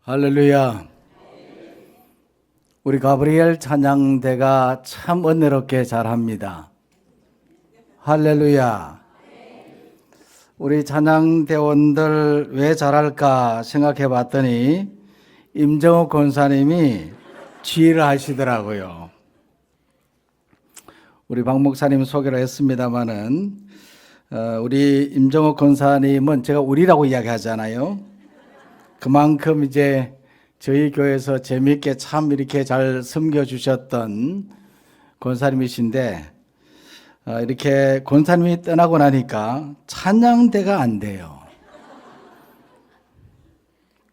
할렐루야. 우리 가브리엘 찬양대가 참 은혜롭게 잘합니다. 할렐루야. 우리 찬양대원들 왜 잘할까 생각해 봤더니 임정옥 권사님이 지휘를 하시더라고요. 우리 박 목사님 소개를 했습니다마는 우리 임정옥 권사님은 제가 우리라고 이야기하잖아요. 그만큼 이제 저희 교회에서 재미있게 참 이렇게 잘 섬겨주셨던 권사님이신데, 이렇게 권사님이 떠나고 나니까 찬양대가 안 돼요.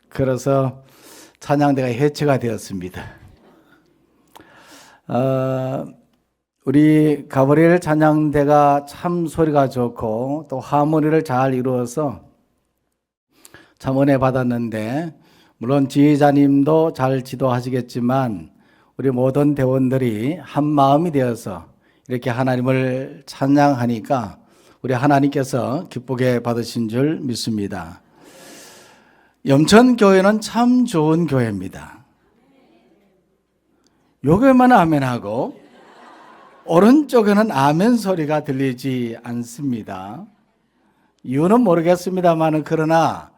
그래서 찬양대가 해체가 되었습니다. 우리 가브리엘 찬양대가 참 소리가 좋고 또 하모니를 잘 이루어서 참 은혜 받았는데, 물론 지휘자님도 잘 지도하시겠지만 우리 모든 대원들이 한 마음이 되어서 이렇게 하나님을 찬양하니까 우리 하나님께서 기쁘게 받으신 줄 믿습니다. 염천교회는 참 좋은 교회입니다. 요 교회만 아멘하고 오른쪽에는 아멘 소리가 들리지 않습니다. 이유는 모르겠습니다만 그러나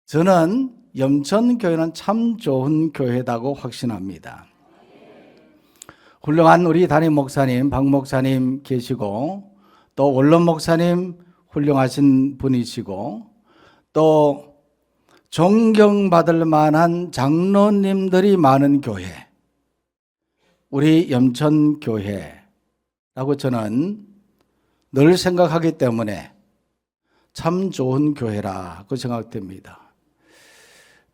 저는 염천교회는 참 좋은 교회다고 확신합니다. 훌륭한 우리 담임 목사님, 박 목사님 계시고 또 원론 목사님 훌륭하신 분이시고 또 존경받을 만한 장로님들이 많은 교회, 우리 염천교회라고 저는 늘 생각하기 때문에 참 좋은 교회라고 생각됩니다.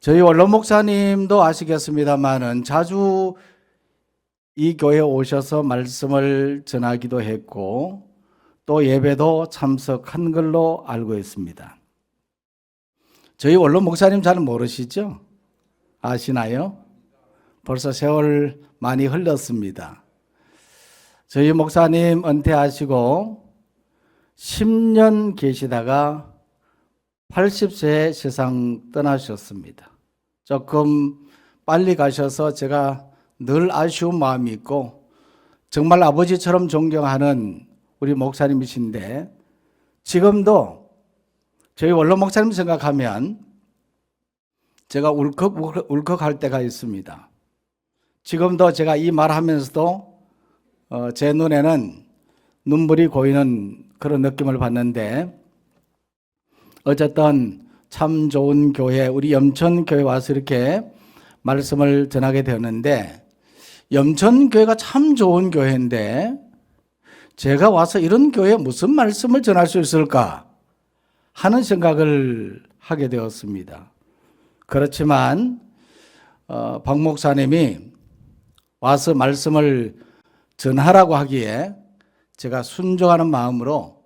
저희 원론 목사님도 아시겠습니다만은 자주 이 교회에 오셔서 말씀을 전하기도 했고 또 예배도 참석한 걸로 알고 있습니다. 저희 원론 목사님 잘 모르시죠? 아시나요? 벌써 세월 많이 흘렀습니다. 저희 목사님 은퇴하시고 10년 계시다가 80세에 세상 떠나셨습니다. 조금 빨리 가셔서 제가 늘 아쉬운 마음이 있고 정말 아버지처럼 존경하는 우리 목사님이신데 지금도 저희 원로 목사님 생각하면 제가 울컥할 때가 있습니다. 지금도 제가 이 말하면서도 제 눈에는 눈물이 고이는 그런 느낌을 받는데, 어쨌든 참 좋은 교회, 우리 염천교회 와서 이렇게 말씀을 전하게 되었는데, 염천교회가 참 좋은 교회인데 제가 와서 이런 교회에 무슨 말씀을 전할 수 있을까 하는 생각을 하게 되었습니다. 그렇지만 박 목사님이 와서 말씀을 전하라고 하기에 제가 순종하는 마음으로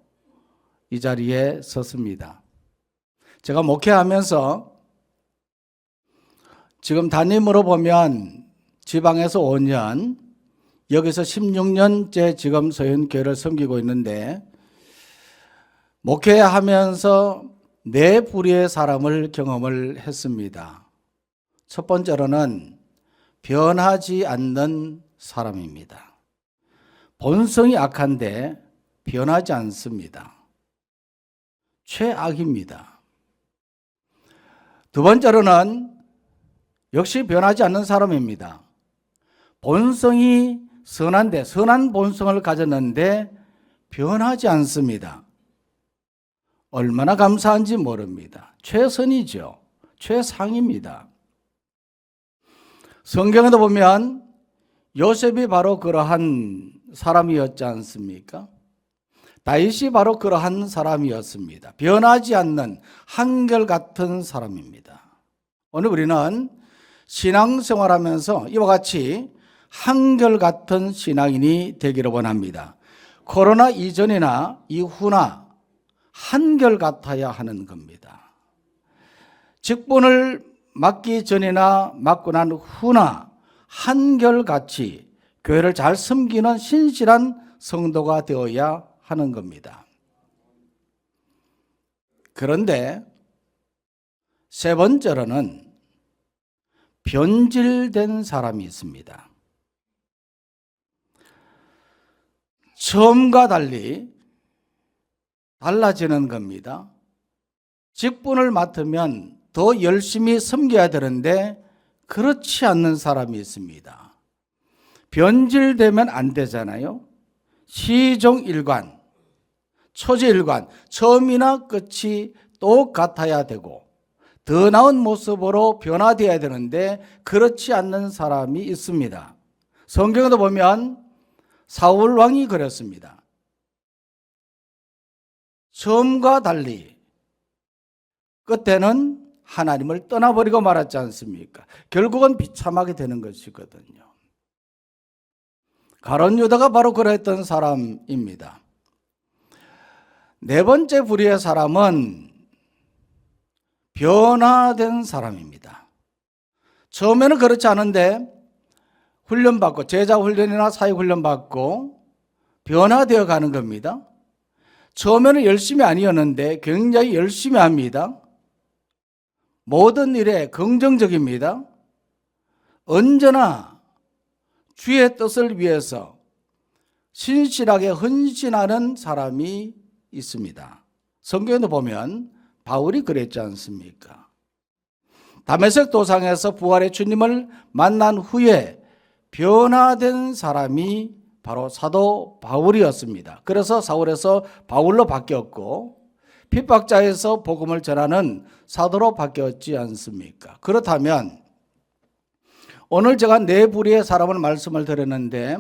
이 자리에 섰습니다. 제가 목회하면서 지금 담임으로 보면 지방에서 5년, 여기서 16년째 지금 서현교회를 섬기고 있는데, 목회하면서 네 부류의 사람을 경험을 했습니다. 첫 번째로는 변하지 않는 사람입니다. 본성이 악한데 변하지 않습니다. 최악입니다. 두 번째로는 역시 변하지 않는 사람입니다. 본성이 선한데, 선한 본성을 가졌는데 변하지 않습니다. 얼마나 감사한지 모릅니다. 최선이죠. 최상입니다. 성경에도 보면 요셉이 바로 그러한 사람이었지 않습니까? 다윗이 바로 그러한 사람이었습니다. 변하지 않는 한결같은 사람입니다. 오늘 우리는 신앙생활하면서 이와 같이 한결같은 신앙인이 되기를 원합니다. 코로나 이전이나 이후나 한결같아야 하는 겁니다. 직분을 맡기 전이나 맡고 난 후나 한결같이 교회를 잘 섬기는 신실한 성도가 되어야 하는 겁니다. 그런데 세 번째로는 변질된 사람이 있습니다. 처음과 달리 달라지는 겁니다. 직분을 맡으면 더 열심히 섬겨야 되는데 그렇지 않는 사람이 있습니다. 변질되면 안 되잖아요. 시종일관, 초지일관, 처음이나 끝이 똑같아야 되고 더 나은 모습으로 변화되어야 되는데 그렇지 않는 사람이 있습니다. 성경에도 보면 사울 왕이 그랬습니다. 처음과 달리 끝에는 하나님을 떠나버리고 말았지 않습니까? 결국은 비참하게 되는 것이거든요. 가룟 유다가 바로 그랬던 사람입니다. 네 번째 부류의 사람은 변화된 사람입니다. 처음에는 그렇지 않은데 훈련받고 제자 훈련이나 사역 훈련받고 변화되어 가는 겁니다. 처음에는 열심히 아니었는데 굉장히 열심히 합니다. 모든 일에 긍정적입니다. 언제나 주의 뜻을 위해서 신실하게 헌신하는 사람이 있습니다. 성경에도 보면 바울이 그랬지 않습니까? 다메섹 도상에서 부활의 주님을 만난 후에 변화된 사람이 바로 사도 바울이었습니다. 그래서 사울에서 바울로 바뀌었고 핍박자에서 복음을 전하는 사도로 바뀌었지 않습니까? 그렇다면 오늘 제가 네 부류의 사람을 말씀을 드렸는데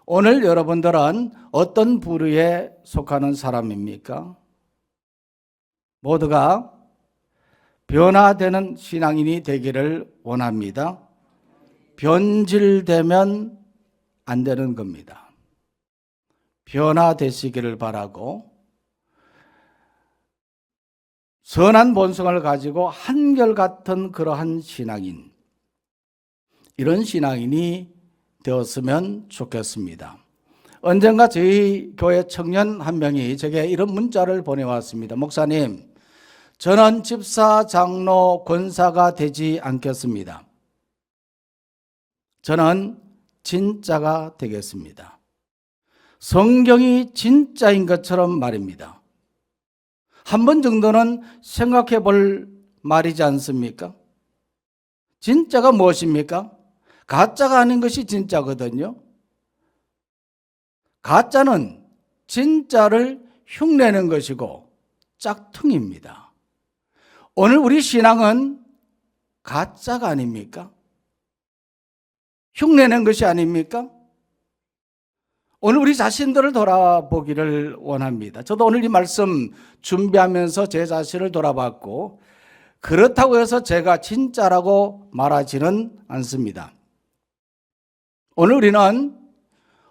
오늘 여러분들은 어떤 부류에 속하는 사람입니까? 모두가 변화되는 신앙인이 되기를 원합니다. 변질되면 안 되는 겁니다. 변화되시기를 바라고 선한 본성을 가지고 한결같은 그러한 신앙인, 이런 신앙인이 되었으면 좋겠습니다. 언젠가 저희 교회 청년 한 명이 제게 이런 문자를 보내왔습니다. 목사님, 저는 집사, 장로, 권사가 되지 않겠습니다. 저는 진짜가 되겠습니다. 성경이 진짜인 것처럼 말입니다. 한 번 정도는 생각해 볼 말이지 않습니까? 진짜가 무엇입니까? 가짜가 아닌 것이 진짜거든요. 가짜는 진짜를 흉내내는 것이고 짝퉁입니다. 오늘 우리 신앙은 가짜가 아닙니까? 흉내낸 것이 아닙니까? 오늘 우리 자신들을 돌아보기를 원합니다. 저도 오늘 이 말씀 준비하면서 제 자신을 돌아봤고 그렇다고 해서 제가 진짜라고 말하지는 않습니다. 오늘 우리는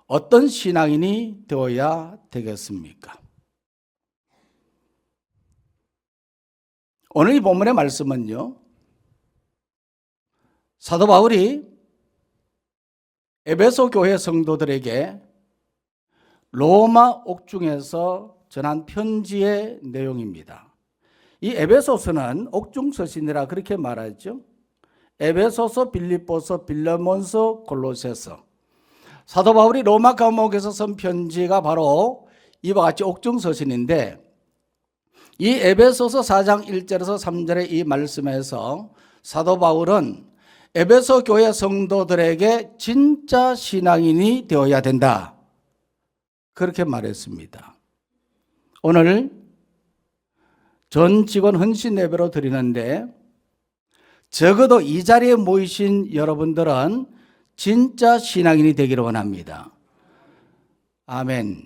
어떤 신앙인이 되어야 되겠습니까? 오늘 이 본문의 말씀은요, 사도 바울이 에베소 교회 성도들에게 로마 옥중에서 전한 편지의 내용입니다. 이 에베소서는 옥중서신이라 그렇게 말하죠. 에베소서, 빌립보서, 빌레몬서, 골로새서. 사도 바울이 로마 감옥에서 쓴 편지가 바로 이와 같이 옥중서신인데 이 에베소서 4장 1절에서 3절의 이 말씀에서 사도 바울은 에베소 교회 성도들에게 진짜 신앙인이 되어야 된다, 그렇게 말했습니다. 오늘 전 직원 헌신 예배로 드리는데 적어도 이 자리에 모이신 여러분들은 진짜 신앙인이 되기를 원합니다. 아멘.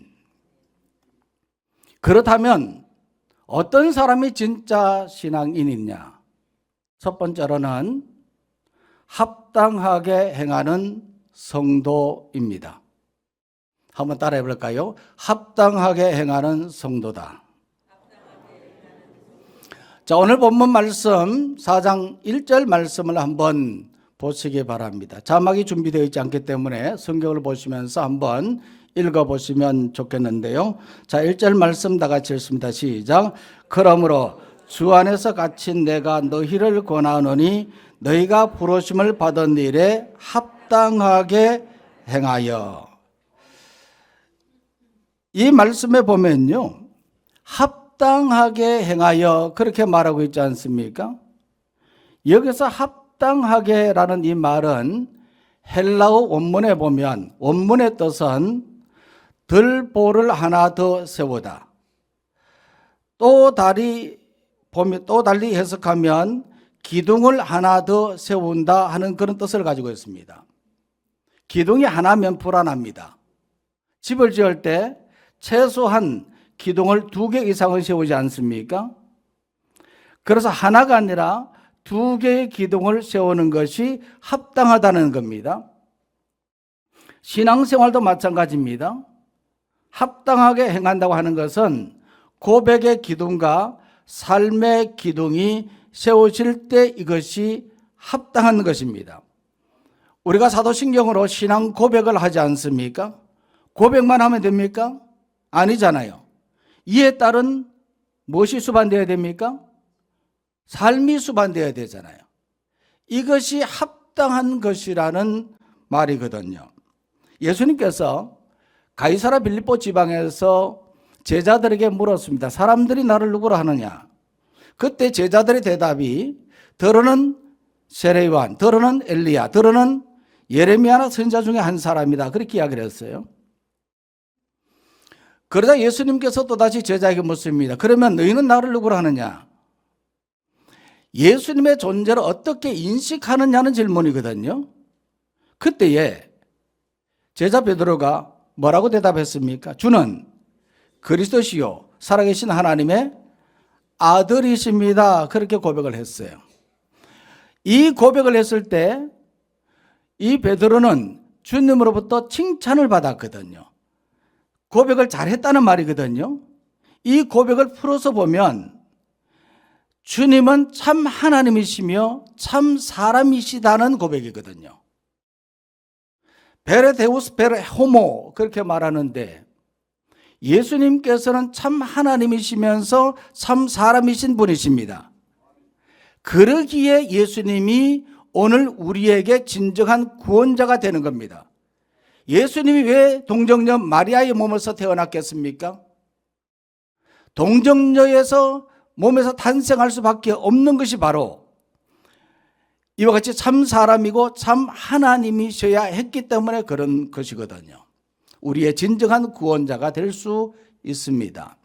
그렇다면 어떤 사람이 진짜 신앙인이냐? 첫 번째로는 합당하게 행하는 성도입니다. 한번 따라해 볼까요? 합당하게 행하는 성도다. 자, 오늘 본문 말씀 4장 1절 말씀을 한번 보시기 바랍니다. 자막이 준비되어 있지 않기 때문에 성경을 보시면서 한번 읽어보시면 좋겠는데요. 자, 1절 말씀 다 같이 읽습니다. 시작. 그러므로 주 안에서 갇힌 내가 너희를 권하노니 너희가 부르심을 받은 일에 합당하게 행하여. 이 말씀에 보면요, 합당하게 행하여 그렇게 말하고 있지 않습니까? 여기서 합당하게라는 이 말은 헬라어 원문에 보면 원문의 뜻은 들보를 하나 더 세우다. 또 달리 해석하면 기둥을 하나 더 세운다 하는 그런 뜻을 가지고 있습니다. 기둥이 하나면 불안합니다. 집을 지을 때 최소한 기둥을 2개 이상은 세우지 않습니까? 그래서 하나가 아니라 2개의 기둥을 세우는 것이 합당하다는 겁니다. 신앙생활도 마찬가지입니다. 합당하게 행한다고 하는 것은 고백의 기둥과 삶의 기둥이 세워질 때 이것이 합당한 것입니다. 우리가 사도신경으로 신앙 고백을 하지 않습니까? 고백만 하면 됩니까? 아니잖아요. 이에 따른 무엇이 수반되어야 됩니까? 삶이 수반되어야 되잖아요. 이것이 합당한 것이라는 말이거든요. 예수님께서 가이사라 빌립보 지방에서 제자들에게 물었습니다. 사람들이 나를 누구로 하느냐? 그때 제자들의 대답이 더러는 세례요한, 더러는 엘리야, 더러는 예레미야나 선지자 중에 한 사람이다. 그렇게 이야기를 했어요. 그러자 예수님께서 또다시 제자에게 묻습니다. 그러면 너희는 나를 누구로 하느냐? 예수님의 존재를 어떻게 인식하느냐는 질문이거든요. 그때에 제자 베드로가 뭐라고 대답했습니까? 주는 그리스도시요 살아계신 하나님의 아들이십니다. 그렇게 고백을 했어요. 이 고백을 했을 때 이 베드로는 주님으로부터 칭찬을 받았거든요. 고백을 잘했다는 말이거든요. 이 고백을 풀어서 보면 주님은 참 하나님이시며 참 사람이시다는 고백이거든요. 베레 데우스 베레 호모 그렇게 말하는데 예수님께서는 참 하나님이시면서 참 사람이신 분이십니다. 그러기에 예수님이 오늘 우리에게 진정한 구원자가 되는 겁니다. 예수님이 왜 동정녀 마리아의 몸에서 태어났겠습니까? 동정녀에서 몸에서 탄생할 수밖에 없는 것이 바로 이와 같이 참 사람이고 참 하나님이셔야 했기 때문에 그런 것이거든요. 우리의 진정한 구원자가 될 수 있습니다.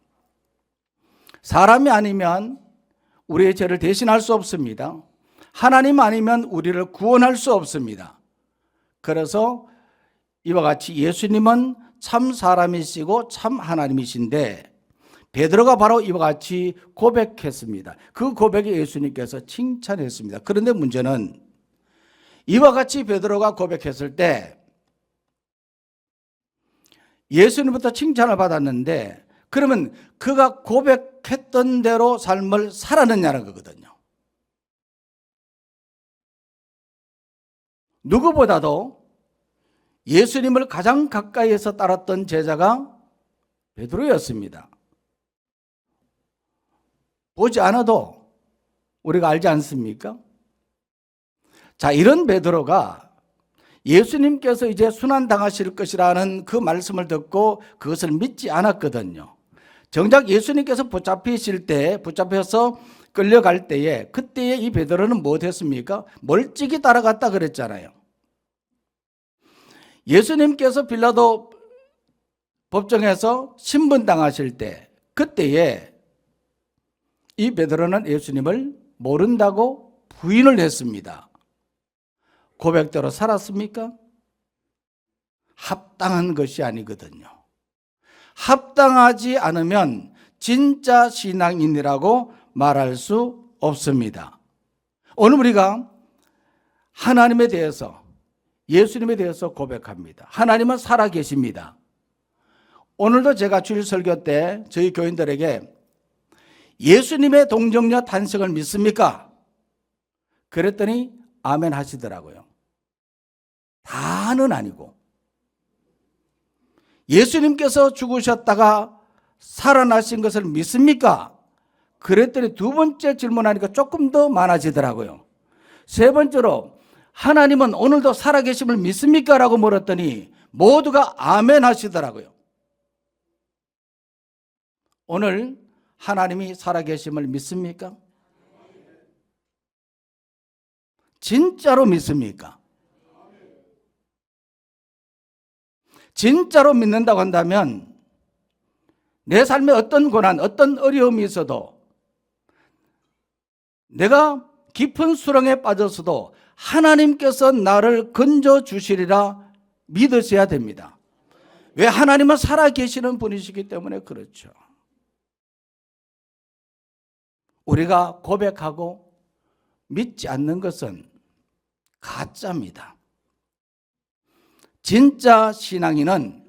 사람이 아니면 우리의 죄를 대신할 수 없습니다. 하나님 아니면 우리를 구원할 수 없습니다. 그래서 이와 같이 예수님은 참 사람이시고 참 하나님이신데 베드로가 바로 이와 같이 고백했습니다. 그 고백에 예수님께서 칭찬했습니다. 그런데 문제는 이와 같이 베드로가 고백했을 때 예수님부터 칭찬을 받았는데 그러면 그가 고백했던 대로 삶을 살았느냐는 거거든요. 누구보다도 예수님을 가장 가까이에서 따랐던 제자가 베드로였습니다. 보지 않아도 우리가 알지 않습니까? 자, 이런 베드로가 예수님께서 이제 순환당하실 것이라는 그 말씀을 듣고 그것을 믿지 않았거든요. 정작 예수님께서 붙잡혀서 끌려갈 때에 그때에 이 베드로는 무엇했습니까? 멀찍이 따라갔다 그랬잖아요. 예수님께서 빌라도 법정에서 신문당하실 때 그때에 이 베드로는 예수님을 모른다고 부인을 했습니다. 고백대로 살았습니까? 합당한 것이 아니거든요. 합당하지 않으면 진짜 신앙인이라고 말할 수 없습니다. 오늘 우리가 하나님에 대해서 예수님에 대해서 고백합니다. 하나님은 살아계십니다. 오늘도 제가 주일 설교 때 저희 교인들에게 예수님의 동정녀 탄생을 믿습니까? 그랬더니 아멘 하시더라고요. 다는 아니고 예수님께서 죽으셨다가 살아나신 것을 믿습니까? 그랬더니 두 번째 질문하니까 조금 더 많아지더라고요. 세 번째로 하나님은 오늘도 살아계심을 믿습니까? 라고 물었더니 모두가 아멘 하시더라고요. 오늘 하나님이 살아계심을 믿습니까? 진짜로 믿습니까? 진짜로 믿는다고 한다면 내 삶에 어떤 고난, 어떤 어려움이 있어도 내가 깊은 수렁에 빠졌어도 하나님께서 나를 건져주시리라 믿으셔야 됩니다. 왜? 하나님은 살아계시는 분이시기 때문에 그렇죠. 우리가 고백하고 믿지 않는 것은 가짜입니다. 진짜 신앙인은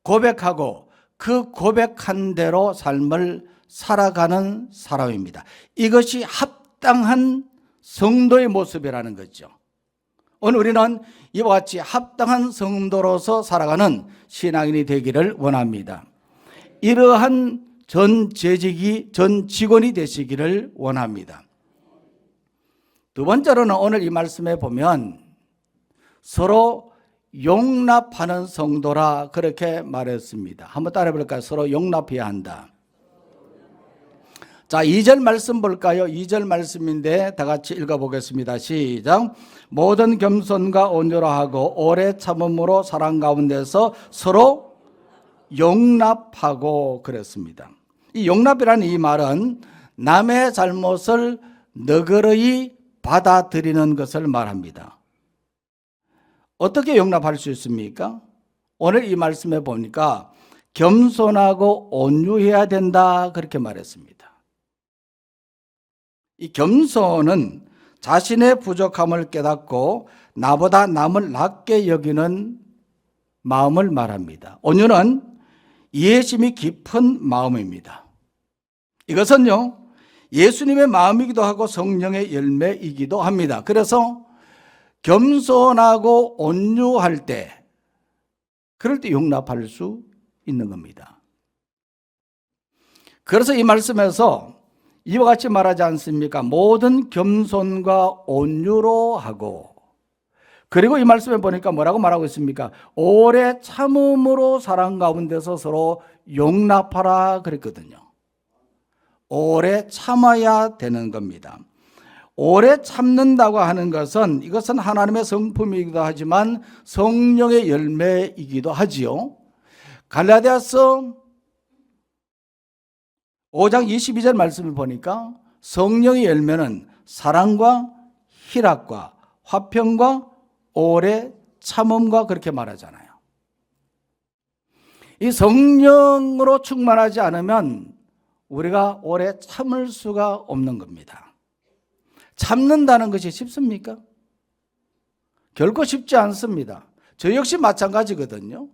고백하고 그 고백한 대로 삶을 살아가는 사람입니다. 이것이 합당한 성도의 모습이라는 거죠. 오늘 우리는 이와 같이 합당한 성도로서 살아가는 신앙인이 되기를 원합니다. 이러한 전 직원이 되시기를 원합니다. 두 번째로는 오늘 이 말씀에 보면 서로 용납하는 성도라 그렇게 말했습니다. 한번 따라해 볼까요? 서로 용납해야 한다. 자, 2절 말씀 볼까요? 2절 말씀인데 다 같이 읽어보겠습니다. 시작. 모든 겸손과 온유로 하고 오래 참음으로 사랑 가운데서 서로 용납하고 그랬습니다. 이 용납이라는 이 말은 남의 잘못을 너그러이 받아들이는 것을 말합니다. 어떻게 용납할 수 있습니까? 오늘 이 말씀에 보니까 겸손하고 온유해야 된다 그렇게 말했습니다. 이 겸손은 자신의 부족함을 깨닫고 나보다 남을 낮게 여기는 마음을 말합니다. 온유는 이해심이 깊은 마음입니다. 이것은요, 예수님의 마음이기도 하고 성령의 열매이기도 합니다. 그래서 겸손하고 온유할 때, 그럴 때 용납할 수 있는 겁니다. 그래서 이 말씀에서 이와 같이 말하지 않습니까? 모든 겸손과 온유로 하고, 그리고 이 말씀에 보니까 뭐라고 말하고 있습니까? 오래 참음으로 사랑 가운데서 서로 용납하라 그랬거든요. 오래 참아야 되는 겁니다. 오래 참는다고 하는 것은 이것은 하나님의 성품이기도 하지만 성령의 열매이기도 하지요. 갈라디아서 5장 22절 말씀을 보니까 성령의 열매는 사랑과 희락과 화평과 오래 참음과 그렇게 말하잖아요. 이 성령으로 충만하지 않으면 우리가 오래 참을 수가 없는 겁니다. 참는다는 것이 쉽습니까? 결코 쉽지 않습니다. 저 역시 마찬가지거든요.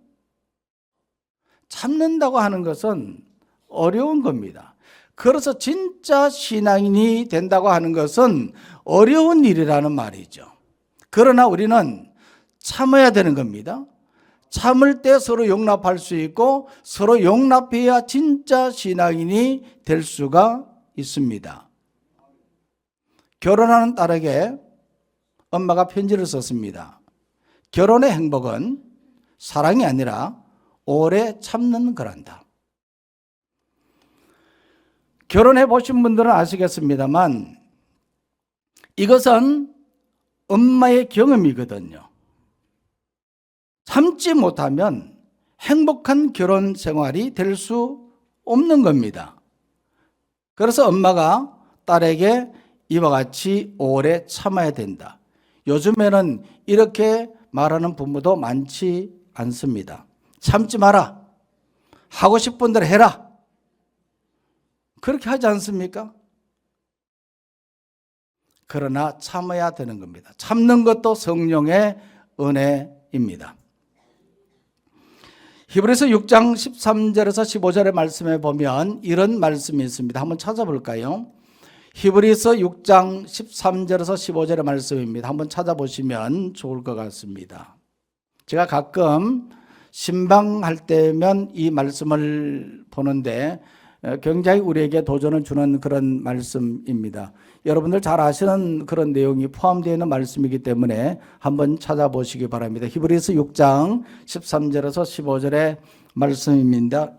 참는다고 하는 것은 어려운 겁니다. 그래서 진짜 신앙인이 된다고 하는 것은 어려운 일이라는 말이죠. 그러나 우리는 참아야 되는 겁니다. 참을 때 서로 용납할 수 있고 서로 용납해야 진짜 신앙인이 될 수가 있습니다. 결혼하는 딸에게 엄마가 편지를 썼습니다. 결혼의 행복은 사랑이 아니라 오래 참는 거란다. 결혼해 보신 분들은 아시겠습니다만 이것은 엄마의 경험이거든요. 참지 못하면 행복한 결혼 생활이 될 수 없는 겁니다. 그래서 엄마가 딸에게 이와 같이 오래 참아야 된다. 요즘에는 이렇게 말하는 부모도 많지 않습니다. 참지 마라. 하고 싶은 대로 해라. 그렇게 하지 않습니까? 그러나 참아야 되는 겁니다. 참는 것도 성령의 은혜입니다. 히브리서 6장 13절에서 15절의 말씀에 보면 이런 말씀이 있습니다. 한번 찾아볼까요? 히브리서 6장 13절에서 15절의 말씀입니다. 한번 찾아보시면 좋을 것 같습니다. 제가 가끔 신방할 때면 이 말씀을 보는데 굉장히 우리에게 도전을 주는 그런 말씀입니다. 여러분들 잘 아시는 그런 내용이 포함되어 있는 말씀이기 때문에 한번 찾아보시기 바랍니다. 히브리서 6장 13절에서 15절의 말씀입니다.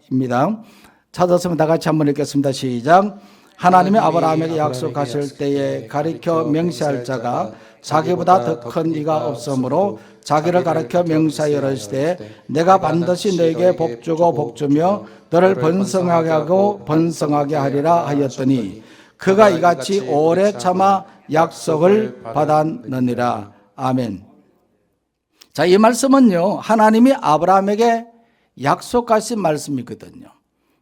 찾았으면 다 같이 한번 읽겠습니다. 시작. 하나님이 아브라함에게 약속하실 때에 가리켜 명시할 자가 자기보다 더 큰 이가 없으므로 자기를 가리켜 명시하여 이르시되 내가 반드시 너에게 복주고 복주며 너를 번성하게 하고 번성하게 하리라 하였더니 그가 이같이 오래 참아 약속을 받았느니라. 아멘. 자, 이 말씀은요, 하나님이 아브라함에게 약속하신 말씀이거든요.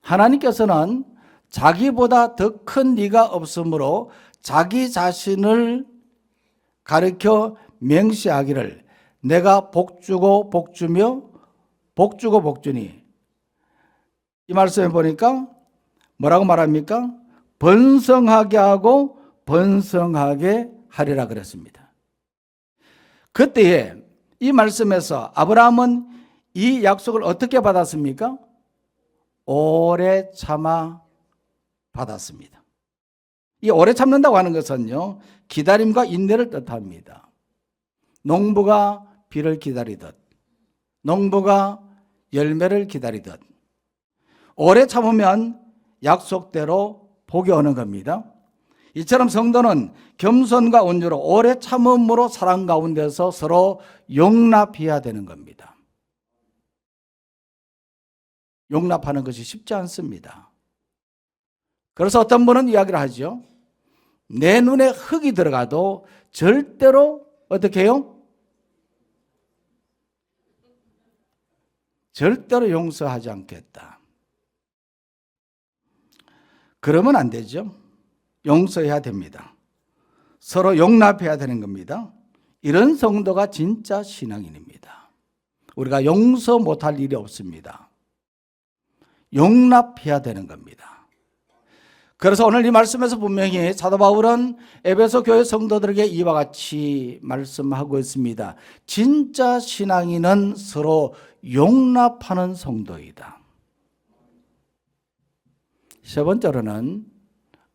하나님께서는 자기보다 더 큰 네가 없으므로 자기 자신을 가르쳐 명시하기를 내가 복주고 복주며 복주고 복주니, 이 말씀에 보니까 뭐라고 말합니까? 번성하게 하고 번성하게 하리라 그랬습니다. 그때에 이 말씀에서 아브라함은 이 약속을 어떻게 받았습니까? 오래 참아 받았습니다. 이 오래 참는다고 하는 것은요, 기다림과 인내를 뜻합니다. 농부가 비를 기다리듯, 농부가 열매를 기다리듯, 오래 참으면 약속대로 복이 오는 겁니다. 이처럼 성도는 겸손과 온유로 오래 참음으로 사랑 가운데서 서로 용납해야 되는 겁니다. 용납하는 것이 쉽지 않습니다. 그래서 어떤 분은 이야기를 하죠. 내 눈에 흙이 들어가도 절대로 어떻게 해요? 절대로 용서하지 않겠다. 그러면 안 되죠. 용서해야 됩니다. 서로 용납해야 되는 겁니다. 이런 성도가 진짜 신앙인입니다. 우리가 용서 못할 일이 없습니다. 용납해야 되는 겁니다. 그래서 오늘 이 말씀에서 분명히 사도 바울은 에베소 교회 성도들에게 이와 같이 말씀하고 있습니다. 진짜 신앙인은 서로 용납하는 성도이다. 세 번째로는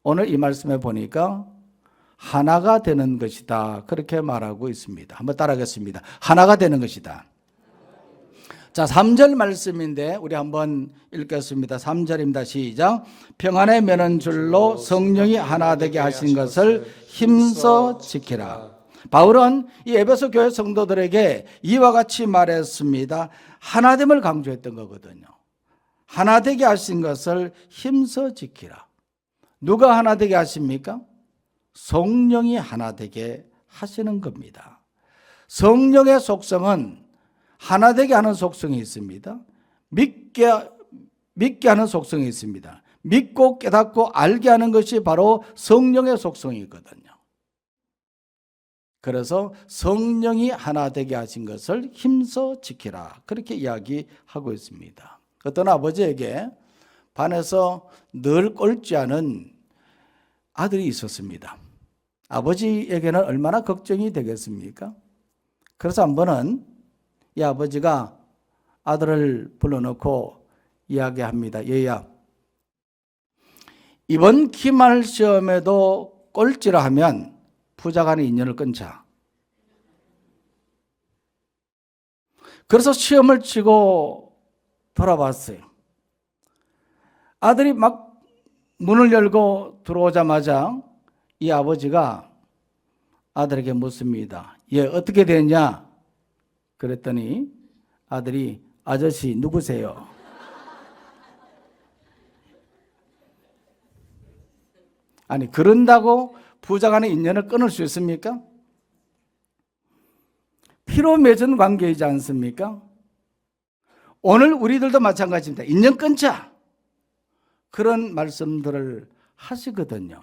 오늘 이 말씀에 보니까 하나가 되는 것이다, 그렇게 말하고 있습니다. 한번 따라하겠습니다. 하나가 되는 것이다. 자, 3절 말씀인데 우리 한번 읽겠습니다. 3절입니다. 시작. 평안에 매는 줄로 성령이 하나 되게 하신 것을 힘써 지키라. 바울은 이 에베소 교회 성도들에게 이와 같이 말했습니다. 하나됨을 강조했던 거거든요. 하나 되게 하신 것을 힘써 지키라. 누가 하나 되게 하십니까? 성령이 하나 되게 하시는 겁니다. 성령의 속성은 하나 되게 하는 속성이 있습니다. 믿게 하는 속성이 있습니다. 믿고 깨닫고 알게 하는 것이 바로 성령의 속성이거든요. 그래서 성령이 하나 되게 하신 것을 힘써 지키라, 그렇게 이야기하고 있습니다. 어떤 아버지에게 반에서 늘 꼴찌하는 아들이 있었습니다. 아버지에게는 얼마나 걱정이 되겠습니까? 그래서 한 번은 이 아버지가 아들을 불러놓고 이야기합니다. 얘야, 이번 기말 시험에도 꼴찌라 하면 부자 간의 인연을 끊자. 그래서 시험을 치고 돌아봤어요. 아들이 막 문을 열고 들어오자마자 이 아버지가 아들에게 묻습니다. 얘 어떻게 됐냐? 그랬더니 아들이 아저씨 누구세요? 아니, 그런다고 부자 간의 인연을 끊을 수 있습니까? 피로 맺은 관계이지 않습니까? 오늘 우리들도 마찬가지입니다. 인연 끊자, 그런 말씀들을 하시거든요.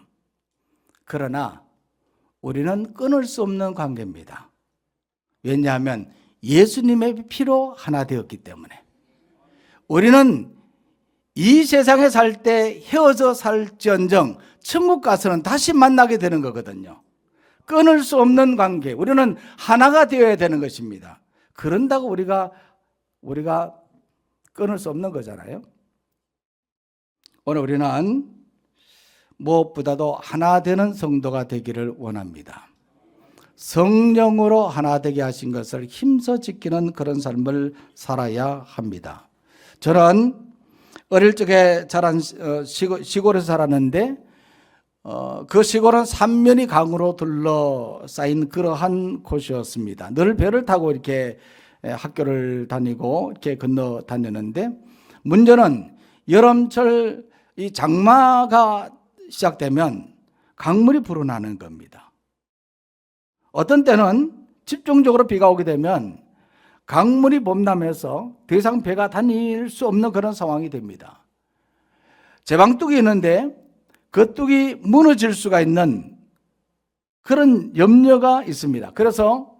그러나 우리는 끊을 수 없는 관계입니다. 왜냐하면 예수님의 피로 하나 되었기 때문에. 우리는 이 세상에 살 때 헤어져 살지언정 천국 가서는 다시 만나게 되는 거거든요. 끊을 수 없는 관계, 우리는 하나가 되어야 되는 것입니다. 그런다고 우리가 끊을 수 없는 거잖아요. 오늘 우리는 무엇보다도 하나 되는 성도가 되기를 원합니다. 성령으로 하나 되게 하신 것을 힘써 지키는 그런 삶을 살아야 합니다. 저는 어릴 적에 자란 시골에서 살았는데 그 시골은 삼면이 강으로 둘러싸인 그러한 곳이었습니다. 늘 배를 타고 이렇게 학교를 다니고 이렇게 건너 다녔는데 문제는 여름철 이 장마가 시작되면 강물이 불어나는 겁니다. 어떤 때는 집중적으로 비가 오게 되면 강물이 범람해서 더 이상 배가 다닐 수 없는 그런 상황이 됩니다. 제방뚝이 있는데 그 뚝이 무너질 수가 있는 그런 염려가 있습니다. 그래서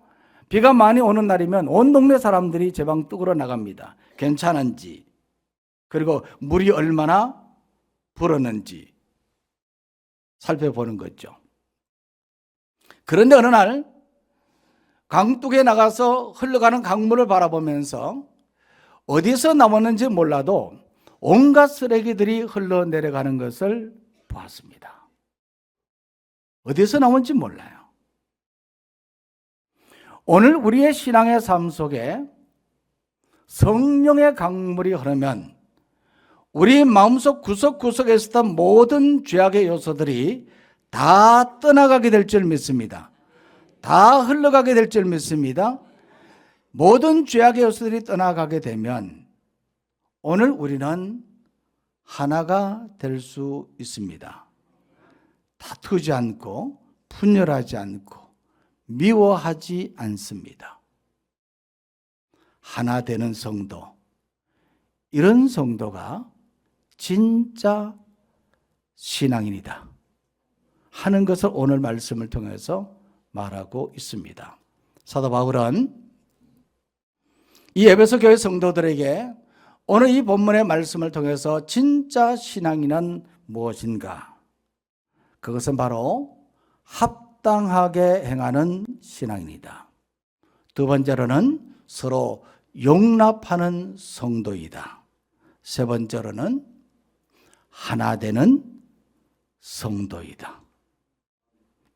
비가 많이 오는 날이면 온 동네 사람들이 제방뚝으로 나갑니다. 괜찮은지, 그리고 물이 얼마나 불었는지 살펴보는 거죠. 그런데 어느 날 강둑에 나가서 흘러가는 강물을 바라보면서 어디서 나왔는지 몰라도 온갖 쓰레기들이 흘러내려가는 것을 보았습니다. 어디서 나온지 몰라요. 오늘 우리의 신앙의 삶 속에 성령의 강물이 흐르면 우리 마음속 구석구석에 있었던 모든 죄악의 요소들이 다 떠나가게 될 줄 믿습니다. 다 흘러가게 될 줄 믿습니다. 모든 죄악의 요소들이 떠나가게 되면 오늘 우리는 하나가 될 수 있습니다. 다투지 않고 분열하지 않고 미워하지 않습니다. 하나 되는 성도, 이런 성도가 진짜 신앙인이다 하는 것을 오늘 말씀을 통해서 말하고 있습니다. 사도 바울은 이 에베소 교회 성도들에게 오늘 이 본문의 말씀을 통해서 진짜 신앙인은 무엇인가? 그것은 바로 합당하게 행하는 신앙인이다. 두 번째로는 서로 용납하는 성도이다. 세 번째로는 하나 되는 성도이다.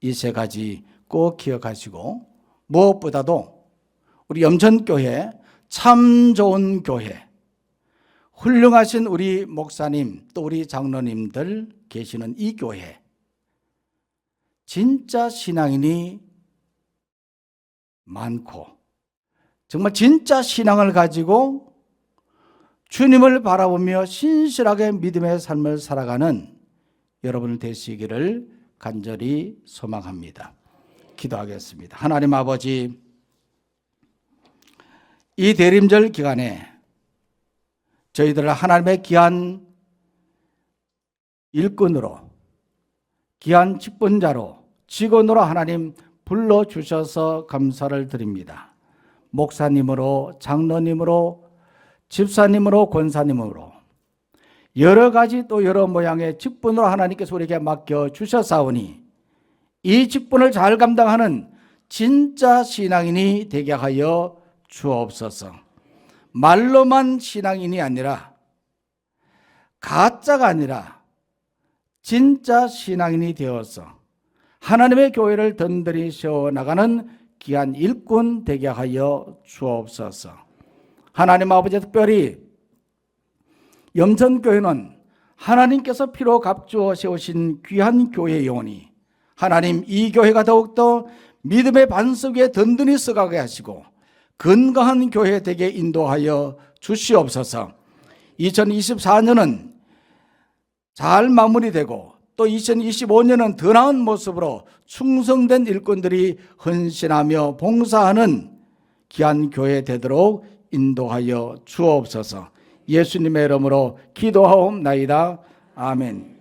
이 세 가지 꼭 기억하시고 무엇보다도 우리 염천교회 참 좋은 교회, 훌륭하신 우리 목사님 또 우리 장로님들 계시는 이 교회, 진짜 신앙인이 많고 정말 진짜 신앙을 가지고 주님을 바라보며 신실하게 믿음의 삶을 살아가는 여러분 되시기를 간절히 소망합니다. 기도하겠습니다. 하나님 아버지, 이 대림절 기간에 저희들을 하나님의 귀한 일꾼으로, 귀한 직분자로, 직원으로 하나님 불러주셔서 감사를 드립니다. 목사님으로, 장로님으로, 집사님으로, 권사님으로 여러 가지 또 여러 모양의 직분으로 하나님께서 우리에게 맡겨주셨사오니 이 직분을 잘 감당하는 진짜 신앙인이 되게 하여 주옵소서. 말로만 신앙인이 아니라, 가짜가 아니라 진짜 신앙인이 되어서 하나님의 교회를 든든히 세워나가는 귀한 일꾼 되게 하여 주옵소서. 하나님 아버지, 특별히 염천교회는 하나님께서 피로 값주어 세우신 귀한 교회의 영혼이 하나님 이 교회가 더욱더 믿음의 반석 위에 든든히 서가게 하시고 건강한 교회 되게 인도하여 주시옵소서. 2024년은 잘 마무리되고 또 2025년은 더 나은 모습으로 충성된 일꾼들이 헌신하며 봉사하는 귀한 교회 되도록 인도하여 주옵소서. 예수님의 이름으로 기도하옵나이다. 아멘.